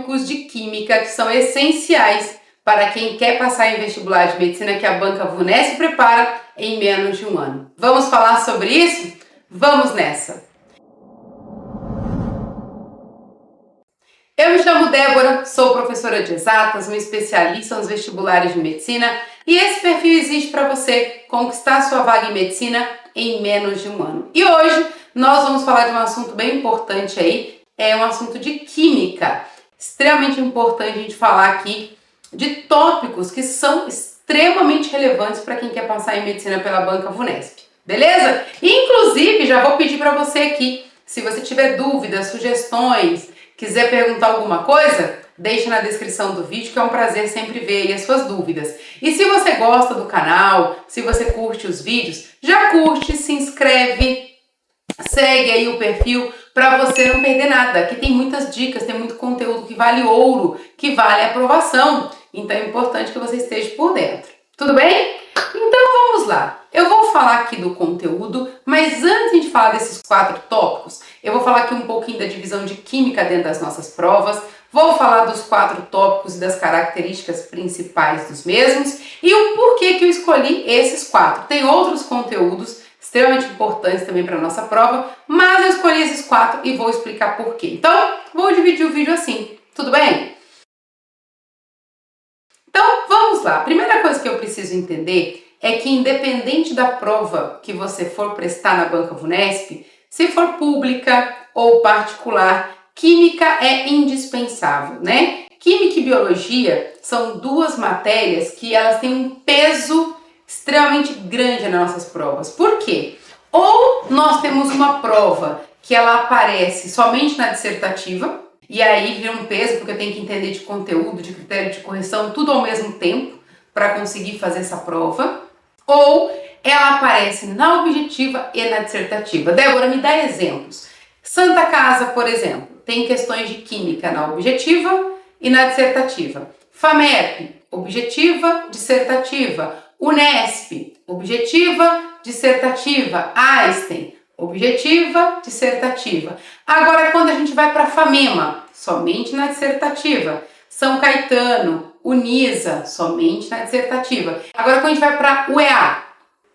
tópicos de química que são essenciais para quem quer passar em vestibular de medicina que a banca VUNESP prepara em menos de um ano. Vamos falar sobre isso? Vamos nessa! Eu me chamo Débora, sou professora de exatas, uma especialista nos vestibulares de medicina e esse perfil existe para você conquistar sua vaga em medicina em menos de um ano. E hoje nós vamos falar de um assunto bem importante aí, é um assunto de química. Extremamente importante a gente falar aqui de tópicos que são extremamente relevantes para quem quer passar em medicina pela banca VUNESP, beleza? Inclusive, já vou pedir para você aqui, se você tiver dúvidas, sugestões, quiser perguntar alguma coisa, deixa na descrição do vídeo, que é um prazer sempre ver aí as suas dúvidas. E se você gosta do canal, se você curte os vídeos, já curte, se inscreve, segue aí o perfil para você não perder nada. Aqui tem muitas dicas, tem muito conteúdo que vale ouro, que vale aprovação. Então é importante que você esteja por dentro. Tudo bem? Então vamos lá. Eu vou falar aqui do conteúdo, mas antes de falar desses 4 tópicos, eu vou falar aqui um pouquinho da divisão de química dentro das nossas provas, vou falar dos 4 tópicos e das características principais dos mesmos e o porquê que eu escolhi esses 4. Tem outros conteúdos extremamente importantes também para a nossa prova, mas eu escolhi esses 4 e vou explicar porquê. Então, vou dividir o vídeo assim, tudo bem? Então, vamos lá. A primeira coisa que eu preciso entender é que independente da prova que você for prestar na banca VUNESP, se for pública ou particular, química é indispensável, né? Química e biologia são 2 matérias que elas têm um peso extremamente grande nas nossas provas. Por quê? Ou nós temos uma prova que ela aparece somente na dissertativa, e aí vira um peso porque eu tenho que entender de conteúdo, de critério de correção, tudo ao mesmo tempo para conseguir fazer essa prova. Ou ela aparece na objetiva e na dissertativa. Débora, me dá exemplos. Santa Casa, por exemplo, tem questões de química na objetiva e na dissertativa. FAMEP, objetiva, dissertativa. Unesp, objetiva, dissertativa. Einstein, objetiva, dissertativa. Agora, quando a gente vai para a FAMEMA, somente na dissertativa. São Caetano, Unisa, somente na dissertativa. Agora, quando a gente vai para a UEA,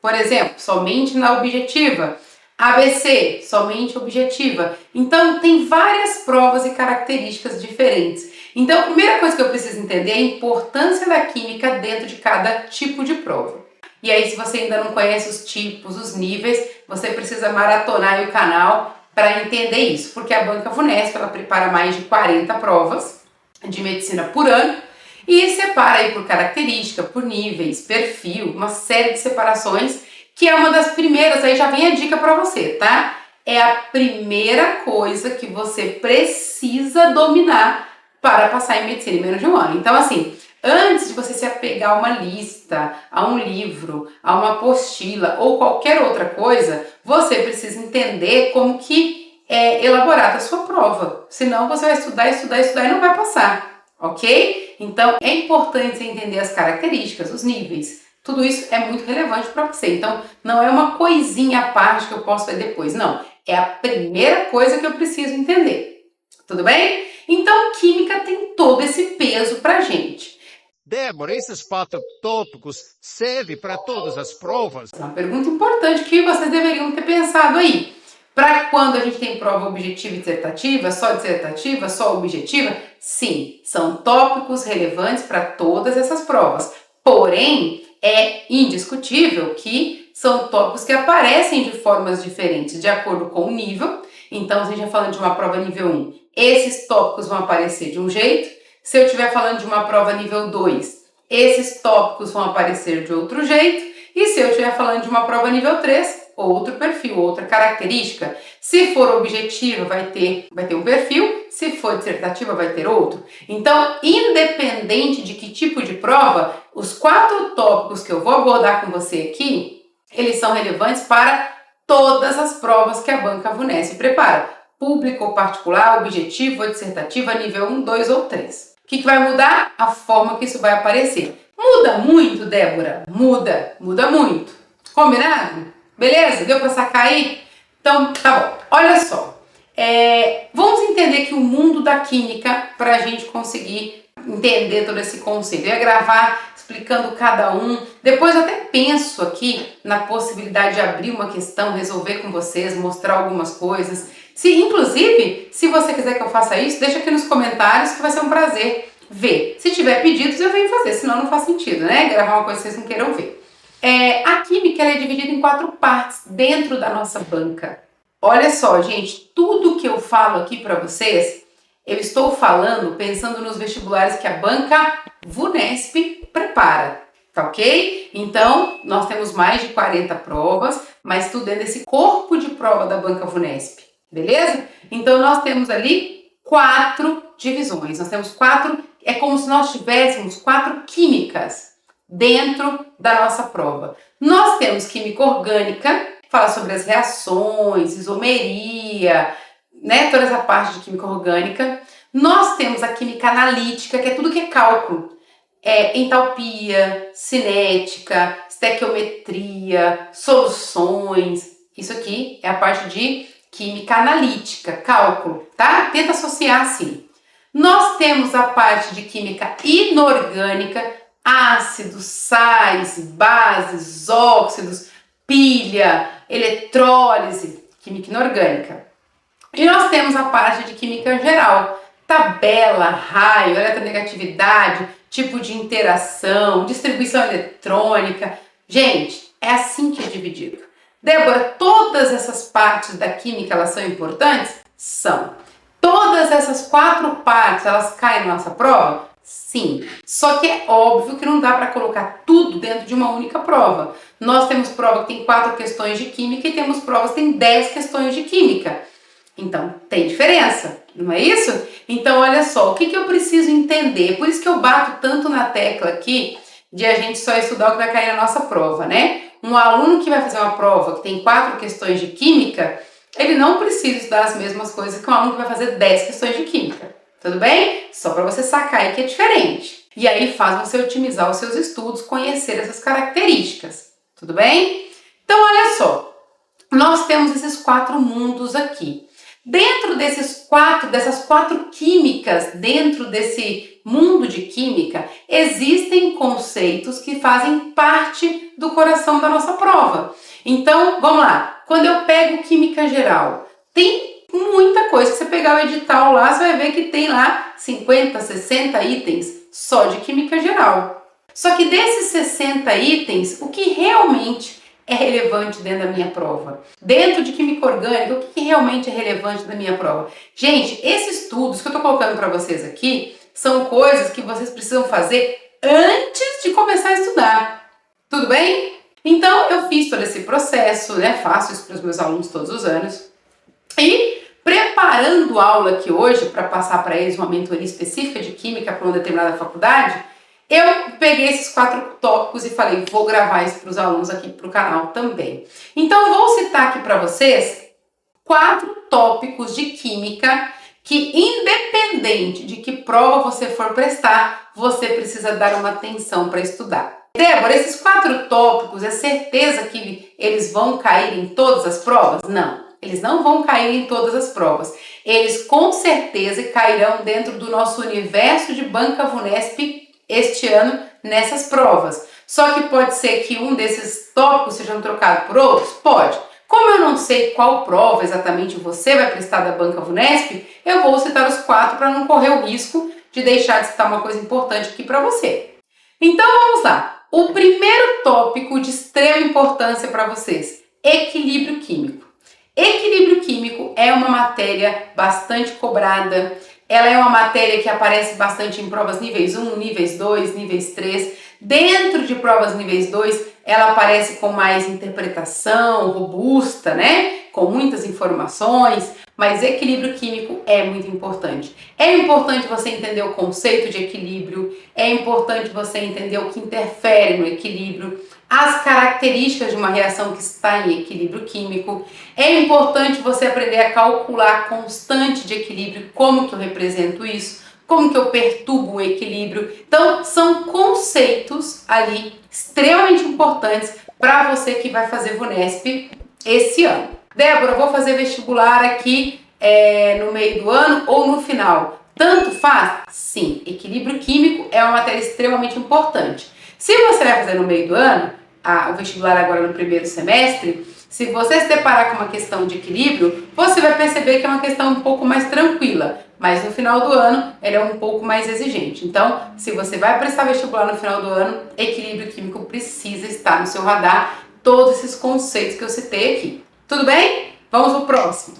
por exemplo, somente na objetiva. ABC, somente objetiva. Então, tem várias provas e características diferentes. Então, a primeira coisa que eu preciso entender é a importância da química dentro de cada tipo de prova. E aí, se você ainda não conhece os tipos, os níveis, você precisa maratonar aí o canal para entender isso, porque a banca VUNESP ela prepara mais de 40 provas de medicina por ano e separa aí por característica, por níveis, perfil, uma série de separações, que é uma das primeiras, aí já vem a dica para você, tá? É a primeira coisa que você precisa dominar para passar em medicina em menos de um ano. Então, assim, antes de você se apegar a uma lista, a um livro, a uma apostila ou qualquer outra coisa, você precisa entender como que é elaborada a sua prova. Senão você vai estudar e não vai passar, ok? Então é importante você entender as características, os níveis. Tudo isso é muito relevante para você. Então não é uma coisinha à parte que eu posso ver depois. Não, é a primeira coisa que eu preciso entender. Tudo bem? Então química tem todo esse peso pra gente. Débora, esses 4 tópicos servem para todas as provas? É uma pergunta importante que vocês deveriam ter pensado aí. Para quando a gente tem prova objetiva e dissertativa, só objetiva? Sim, são tópicos relevantes para todas essas provas. Porém, é indiscutível que são tópicos que aparecem de formas diferentes, de acordo com o nível. Então, se a gente está falando de uma prova nível 1, esses tópicos vão aparecer de um jeito. Se eu estiver falando de uma prova nível 2, esses tópicos vão aparecer de outro jeito. E se eu estiver falando de uma prova nível 3, outro perfil, outra característica. Se for objetiva, vai ter um perfil. Se for dissertativa, vai ter outro. Então, independente de que tipo de prova, os 4 tópicos que eu vou abordar com você aqui, eles são relevantes para todas as provas que a banca VUNESP prepara. Público ou particular, objetivo ou dissertativa, nível 1, 2 ou 3. O que vai mudar? A forma que isso vai aparecer. Muda muito, Débora? Muda muito. Combinado? Beleza? Deu para sacar aí? Então, tá bom. Olha só. Vamos entender que o mundo da química para a gente conseguir entender todo esse conceito. Eu ia gravar explicando cada um. Depois eu até penso aqui na possibilidade de abrir uma questão, resolver com vocês, mostrar algumas coisas. Inclusive, se você quiser que eu faça isso, deixa aqui nos comentários que vai ser um prazer ver. Se tiver pedidos, eu venho fazer, senão não faz sentido, né? Gravar uma coisa que vocês não queiram ver. A química ela é dividida em 4 partes dentro da nossa banca. Olha só, gente, tudo que eu falo aqui para vocês, eu estou falando pensando nos vestibulares que a banca VUNESP prepara, tá ok? Então, nós temos mais de 40 provas, mas tudo dentro desse corpo de prova da banca VUNESP, beleza? Então, nós temos ali 4 divisões, nós temos 4, é como se nós tivéssemos 4 químicas dentro da nossa prova. Nós temos química orgânica, fala sobre as reações, isomeria, né, toda essa parte de química orgânica. Nós temos a química analítica, que é tudo que é cálculo. Entalpia, cinética, estequiometria, soluções. Isso aqui é a parte de química analítica, cálculo, tá? Tenta associar assim. Nós temos a parte de química inorgânica, ácidos, sais, bases, óxidos, pilha, eletrólise, química inorgânica. E nós temos a parte de química geral, tabela, raio, eletronegatividade, tipo de interação, distribuição eletrônica. Gente, é assim que é dividido. Débora, todas essas partes da química, elas são importantes? São. Todas essas 4 partes, elas caem na nossa prova? Sim. Só que é óbvio que não dá para colocar tudo dentro de uma única prova. Nós temos prova que tem 4 questões de química e temos provas que tem 10 questões de química. Então, tem diferença, não é isso? Então, olha só, o que eu preciso entender? Por isso que eu bato tanto na tecla aqui de a gente só estudar o que vai cair na nossa prova, né? Um aluno que vai fazer uma prova que tem 4 questões de química, ele não precisa estudar as mesmas coisas que um aluno que vai fazer 10 questões de química. Tudo bem? Só para você sacar aí que é diferente. E aí faz você otimizar os seus estudos, conhecer essas características. Tudo bem? Então, olha só. Nós temos esses 4 mundos aqui. Dentro dessas 4 químicas, dentro desse mundo de química, existem conceitos que fazem parte do coração da nossa prova. Então, vamos lá. Quando eu pego química geral, tem muita coisa. Se você pegar o edital lá, você vai ver que tem lá 50, 60 itens só de química geral. Só que desses 60 itens, o que realmente é relevante dentro da minha prova? Dentro de química orgânica, o que realmente é relevante da minha prova? Gente, esses estudos que eu estou colocando para vocês aqui são coisas que vocês precisam fazer antes de começar a estudar. Tudo bem? Então, eu fiz todo esse processo, né? Faço isso para os meus alunos todos os anos. E preparando aula aqui hoje para passar para eles uma mentoria específica de química para uma determinada faculdade, eu peguei esses 4 tópicos e falei, vou gravar isso para os alunos aqui para o canal também. Então, eu vou citar aqui para vocês 4 tópicos de química que, independente de que prova você for prestar, você precisa dar uma atenção para estudar. Débora, esses 4 tópicos, é certeza que eles vão cair em todas as provas? Não, eles não vão cair em todas as provas. Eles com certeza cairão dentro do nosso universo de banca VUNESP este ano nessas provas. Só que pode ser que um desses tópicos sejam trocados por outros? Pode. Como eu não sei qual prova exatamente você vai prestar da banca VUNESP, eu vou citar os 4 para não correr o risco de deixar de citar uma coisa importante aqui para você. Então vamos lá. O primeiro tópico de extrema importância para vocês, equilíbrio químico. Equilíbrio químico é uma matéria bastante cobrada. Ela é uma matéria que aparece bastante em provas níveis 1, níveis 2, níveis 3. Dentro de provas níveis 2, ela aparece com mais interpretação, robusta, né? Com muitas informações, mas equilíbrio químico é muito importante. É importante você entender o conceito de equilíbrio, é importante você entender o que interfere no equilíbrio, as características de uma reação que está em equilíbrio químico. É importante você aprender a calcular a constante de equilíbrio, como que eu represento isso, como que eu perturbo o equilíbrio. Então, são conceitos ali extremamente importantes para você que vai fazer VUNESP esse ano. Débora, eu vou fazer vestibular aqui no meio do ano ou no final. Tanto faz? Sim, equilíbrio químico é uma matéria extremamente importante. Se você vai fazer no meio do ano, o vestibular agora no primeiro semestre, se você se deparar com uma questão de equilíbrio, você vai perceber que é uma questão um pouco mais tranquila, mas no final do ano ela é um pouco mais exigente. Então, se você vai prestar vestibular no final do ano, equilíbrio químico precisa estar no seu radar, todos esses conceitos que eu citei aqui. Tudo bem? Vamos pro próximo.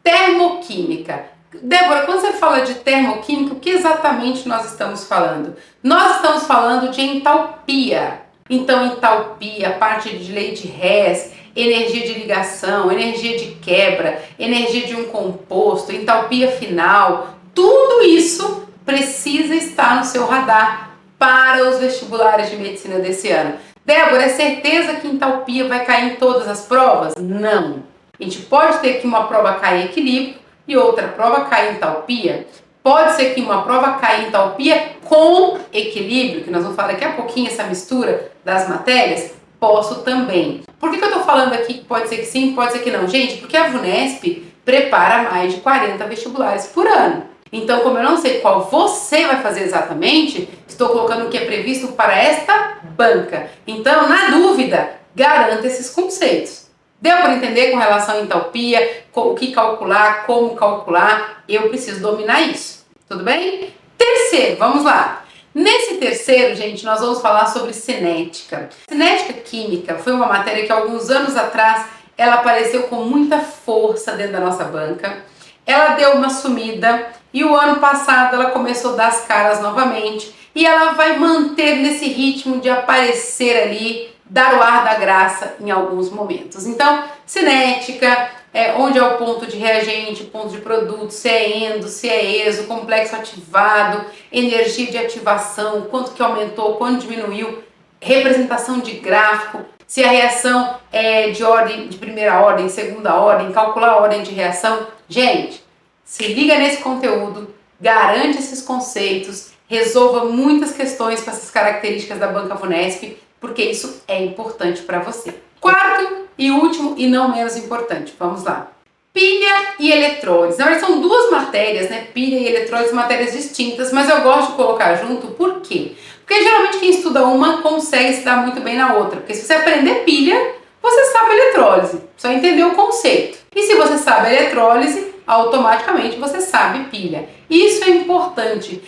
Termoquímica. Débora, quando você fala de termoquímica, o que exatamente nós estamos falando? Nós estamos falando de entalpia. Então, entalpia, parte de lei de Hess, energia de ligação, energia de quebra, energia de um composto, entalpia final, tudo isso precisa estar no seu radar para os vestibulares de medicina desse ano. Débora, é certeza que entalpia vai cair em todas as provas? Não. A gente pode ter que uma prova caia em equilíbrio e outra prova caia em entalpia. Pode ser que uma prova caia em entalpia com equilíbrio, que nós vamos falar daqui a pouquinho, essa mistura das matérias. Posso também. Por que eu estou falando aqui que pode ser que sim, pode ser que não? Gente, porque a VUNESP prepara mais de 40 vestibulares por ano. Então, como eu não sei qual você vai fazer exatamente, estou colocando o que é previsto para esta banca. Então, na dúvida, garanta esses conceitos. Deu para entender com relação à entalpia, o que calcular, como calcular? Eu preciso dominar isso. Tudo bem? Terceiro, vamos lá. Nesse terceiro, gente, nós vamos falar sobre cinética. Cinética química foi uma matéria que alguns anos atrás ela apareceu com muita força dentro da nossa banca. Ela deu uma sumida e o ano passado ela começou a dar as caras novamente e ela vai manter nesse ritmo de aparecer ali, dar o ar da graça em alguns momentos. Então, cinética, onde é o ponto de reagente, ponto de produto, se é endo, se é exo, complexo ativado, energia de ativação, quanto que aumentou, quanto diminuiu, representação de gráfico, se a reação é de ordem de primeira ordem, segunda ordem, calcular a ordem de reação. Gente, se liga nesse conteúdo, garante esses conceitos, resolva muitas questões com essas características da banca VUNESP, porque isso é importante para você. Quarto e último e não menos importante, vamos lá. Pilha e eletrólise. Na verdade são duas matérias, né? Pilha e eletrólise, matérias distintas, mas eu gosto de colocar junto, por quê? Porque geralmente quem estuda uma consegue se dar muito bem na outra, porque se você aprender pilha, você sabe eletrólise, só entender o conceito. E se você sabe eletrólise, automaticamente você sabe pilha. Isso é importante,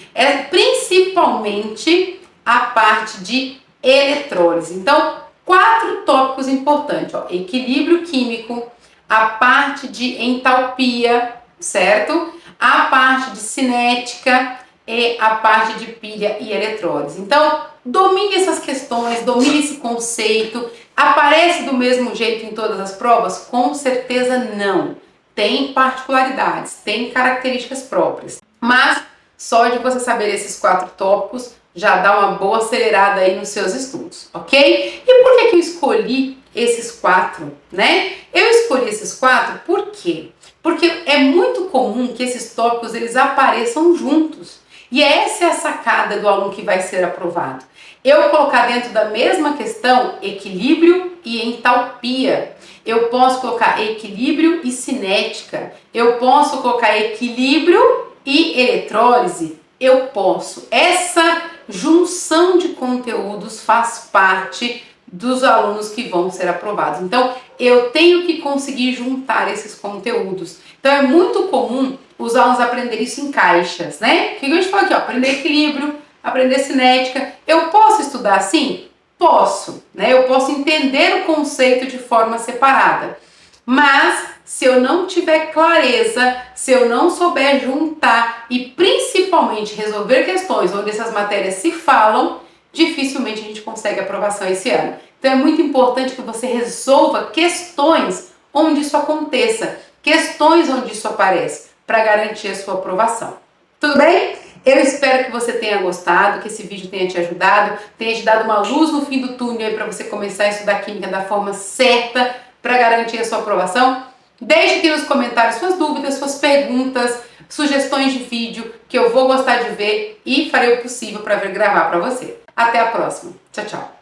principalmente a parte de eletrólise. Então, 4 tópicos importantes, ó. Equilíbrio químico, a parte de entalpia, certo? A parte de cinética e a parte de pilha e eletrólise. Então, domine essas questões, domine esse conceito. Aparece do mesmo jeito em todas as provas? Com certeza não. Tem particularidades, tem características próprias. Mas, só de você saber esses 4 tópicos, já dá uma boa acelerada aí nos seus estudos, ok? E por que eu escolhi esses 4, né? Eu escolhi esses 4 por quê? Porque é muito comum que esses tópicos eles apareçam juntos. E essa é a sacada do aluno que vai ser aprovado. Eu colocar dentro da mesma questão equilíbrio e entalpia. Eu posso colocar equilíbrio e cinética. Eu posso colocar equilíbrio e eletrólise. Eu posso. Essa junção de conteúdos faz parte dos alunos que vão ser aprovados. Então, eu tenho que conseguir juntar esses conteúdos. Então, é muito comum os alunos aprenderem isso em caixas, né? O que a gente fala aqui, ó, aprender equilíbrio, aprender cinética. Eu posso estudar assim? Posso, né? Eu posso entender o conceito de forma separada. Mas, se eu não tiver clareza, se eu não souber juntar e principalmente resolver questões onde essas matérias se falam, dificilmente a gente consegue aprovação esse ano. Então é muito importante que você resolva questões onde isso aconteça, questões onde isso aparece, para garantir a sua aprovação. Tudo bem? Eu espero que você tenha gostado, que esse vídeo tenha te ajudado, tenha te dado uma luz no fim do túnel para você começar a estudar química da forma certa para garantir a sua aprovação. Deixe aqui nos comentários suas dúvidas, suas perguntas, sugestões de vídeo que eu vou gostar de ver e farei o possível para vir gravar para você. Até a próxima. Tchau, tchau.